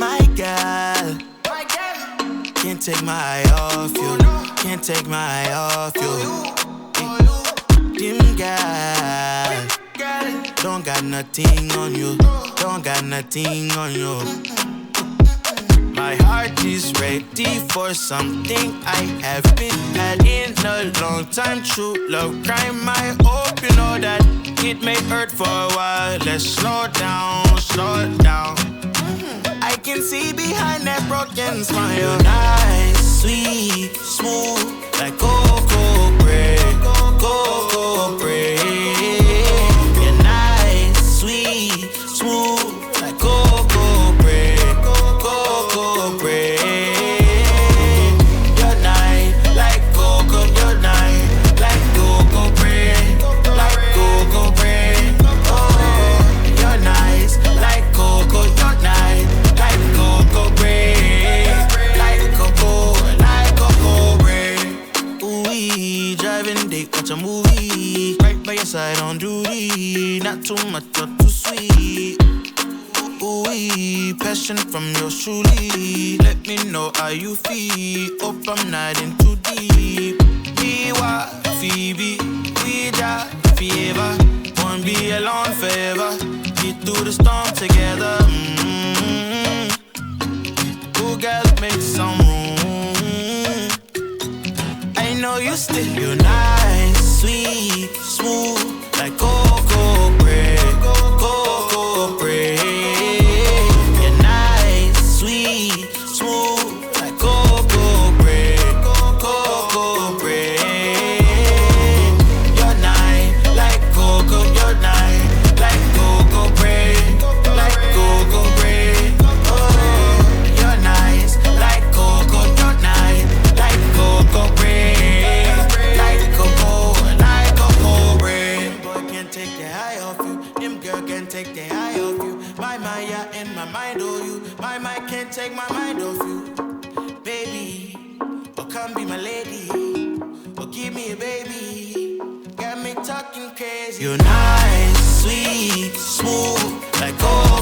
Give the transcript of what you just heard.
my girl. Can't take my eye off you. Can't take my eye off you. Dim girl. Don't got nothing on you. Don't got nothing on you. My heart is ready for something I have been had in a long time. True love crime. I hope you know that it may hurt for a while. Let's slow down, slow down. I can see behind that broken smile. You're nice, sweet, smooth, like cocoa bread, cocoa bread. You're nice, sweet, smooth, like cocoa bread, cocoa bread. You're nice, like cocoa. You're nice, like cocoa bread, like cocoa bread. Oh, you're nice, like cocoa. You're nice. Cocoa bread, like cocoa bread. Ooh, driving date, watch a movie. Right by your side on duty, not too much or too sweet. Ooh, passion from yours truly. Let me know how you feel. Hope I'm not in too deep. Be what Phoebe, we die forever. Won't be alone forever. Get through the storm together. Girl, make some room. I know you still. You're nice, sweet, smooth, like cocoa bread, cocoa bread. You're nice, sweet, smooth, like cocoa bread, cocoa bread. You're nice, like cocoa. You're nice, like cocoa bread, like cocoa bread. Take the eye off you. My mind, yeah, in my mind, oh you. My mind can't take my mind off you. Baby, oh come be my lady. Oh give me a baby. Got me talking crazy. You're nice, sweet, smooth, like gold.